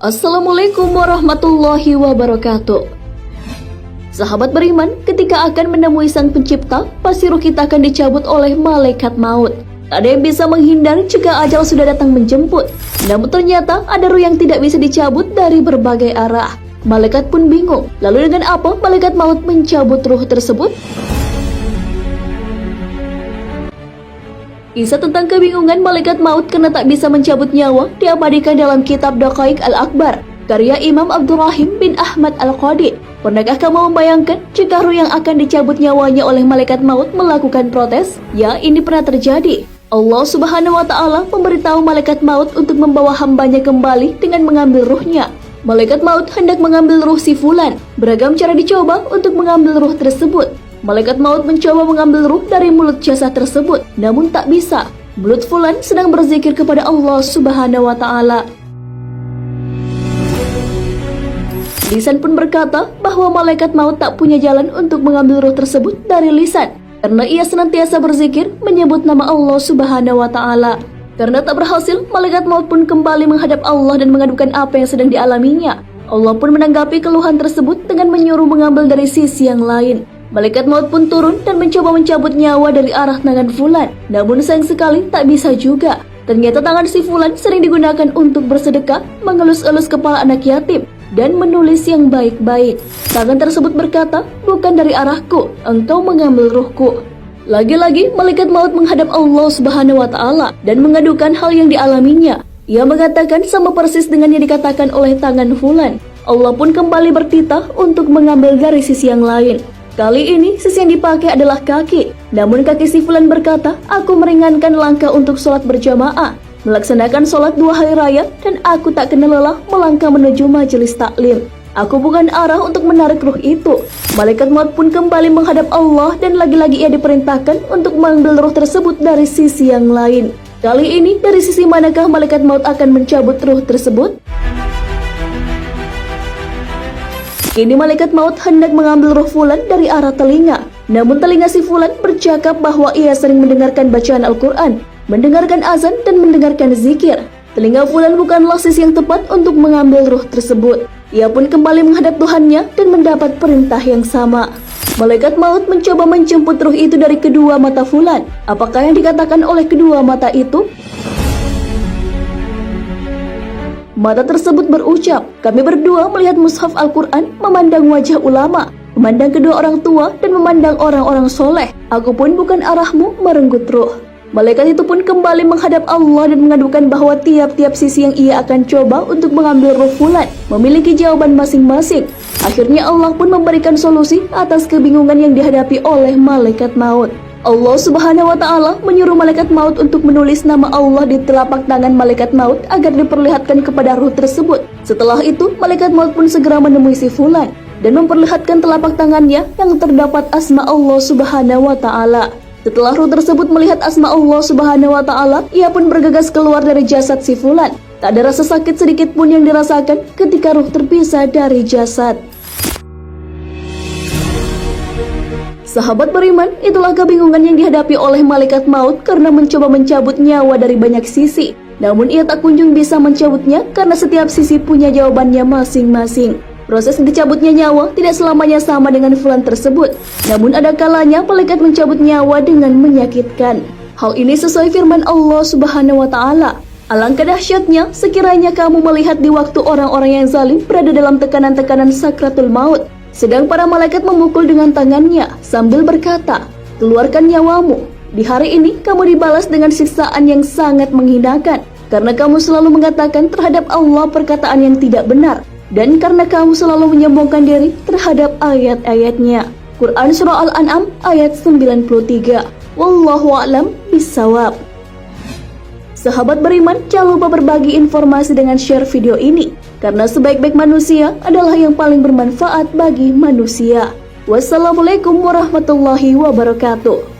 Assalamualaikum warahmatullahi wabarakatuh. Sahabat beriman, ketika akan menemui Sang Pencipta, pasti ruh kita akan dicabut oleh malaikat maut. Tak ada yang bisa menghindar jika ajal sudah datang menjemput. Namun ternyata ada ruh yang tidak bisa dicabut dari berbagai arah. Malaikat pun bingung, lalu dengan apa malaikat maut mencabut ruh tersebut? Kisah tentang kebingungan malaikat maut karena tak bisa mencabut nyawa diabadikan dalam kitab Daqaiq Al-Akbar, karya Imam Abdurrahim bin Ahmad Al-Qadi. Pernahkah kamu membayangkan jika ruh yang akan dicabut nyawanya oleh malaikat maut melakukan protes? Ya, ini pernah terjadi. Allah Subhanahu wa Ta'ala memberitahu malaikat maut untuk membawa hambanya kembali dengan mengambil ruhnya. Malaikat maut hendak mengambil ruh si fulan. Beragam cara dicoba untuk mengambil ruh tersebut. Malaikat maut mencoba mengambil ruh dari mulut jasad tersebut, namun tak bisa. Mulut fulan sedang berzikir kepada Allah Subhanahu wa Ta'ala. Lisan pun berkata bahwa malaikat maut tak punya jalan untuk mengambil ruh tersebut dari lisan, karena ia senantiasa berzikir menyebut nama Allah Subhanahu wa Ta'ala. Karena tak berhasil, malaikat maut pun kembali menghadap Allah dan mengadukan apa yang sedang dialaminya. Allah pun menanggapi keluhan tersebut dengan menyuruh mengambil dari sisi yang lain. Malaikat maut pun turun dan mencoba mencabut nyawa dari arah tangan fulan. Namun sayang sekali tak bisa juga. Ternyata tangan si fulan sering digunakan untuk bersedekah, mengelus-elus kepala anak yatim, dan menulis yang baik-baik. Tangan tersebut berkata, "Bukan dari arahku, engkau mengambil ruhku." Lagi-lagi malaikat maut menghadap Allah Subhanahu wa Ta'ala dan mengadukan hal yang dialaminya. Ia mengatakan sama persis dengan yang dikatakan oleh tangan fulan. Allah pun kembali bertitah untuk mengambil dari sisi yang lain. Kali ini sisi yang dipakai adalah kaki. Namun kaki si fulan berkata, "Aku meringankan langkah untuk sholat berjamaah, melaksanakan sholat 2 hari raya, dan aku tak kenal lelah melangkah menuju majelis taklim. Aku bukan arah untuk menarik ruh itu." Malaikat maut pun kembali menghadap Allah dan lagi-lagi ia diperintahkan untuk mengambil ruh tersebut dari sisi yang lain. Kali ini dari sisi manakah malaikat maut akan mencabut ruh tersebut? Kini malaikat maut hendak mengambil ruh fulan dari arah telinga. Namun telinga si fulan bercakap bahwa ia sering mendengarkan bacaan Al-Quran, mendengarkan azan dan mendengarkan zikir. Telinga fulan bukanlah sisi yang tepat untuk mengambil ruh tersebut. Ia pun kembali menghadap Tuhannya dan mendapat perintah yang sama. Malaikat maut mencoba menjemput ruh itu dari kedua mata fulan. Apakah yang dikatakan oleh kedua mata itu? Mata tersebut berucap, "Kami berdua melihat mushaf Al-Quran, memandang wajah ulama, memandang kedua orang tua, dan memandang orang-orang soleh. Aku pun bukan arahmu, merenggut ruh." Malaikat itu pun kembali menghadap Allah dan mengadukan bahwa tiap-tiap sisi yang ia akan coba untuk mengambil ruh fulan memiliki jawaban masing-masing. Akhirnya Allah pun memberikan solusi atas kebingungan yang dihadapi oleh malaikat maut. Allah Subhanahu wa Ta'ala menyuruh malaikat maut untuk menulis nama Allah di telapak tangan malaikat maut agar diperlihatkan kepada ruh tersebut. Setelah itu, malaikat maut pun segera menemui si fulan dan memperlihatkan telapak tangannya yang terdapat asma Allah Subhanahu wa Ta'ala. Setelah ruh tersebut melihat asma Allah Subhanahu wa Ta'ala, ia pun bergegas keluar dari jasad si fulan. Tak ada rasa sakit sedikit pun yang dirasakan ketika ruh terpisah dari jasad. Sahabat beriman, itulah kebingungan yang dihadapi oleh malaikat maut karena mencoba mencabut nyawa dari banyak sisi. Namun ia tak kunjung bisa mencabutnya karena setiap sisi punya jawabannya masing-masing. Proses dicabutnya nyawa tidak selamanya sama dengan fulan tersebut. Namun ada kalanya malaikat mencabut nyawa dengan menyakitkan. Hal ini sesuai firman Allah Subhanahu wa Ta'ala. Alangkah dahsyatnya sekiranya kamu melihat di waktu orang-orang yang zalim berada dalam tekanan-tekanan sakratul maut. Sedang para malaikat memukul dengan tangannya sambil berkata, "Keluarkan nyawamu. Di hari ini kamu dibalas dengan siksaan yang sangat menghinakan, karena kamu selalu mengatakan terhadap Allah perkataan yang tidak benar, dan karena kamu selalu menyombongkan diri terhadap ayat-ayatnya." Quran Surah Al-An'am ayat 93. Wallahu a'lam bissawab. Sahabat beriman, jangan lupa berbagi informasi dengan share video ini, karena sebaik-baik manusia adalah yang paling bermanfaat bagi manusia. Wassalamualaikum warahmatullahi wabarakatuh.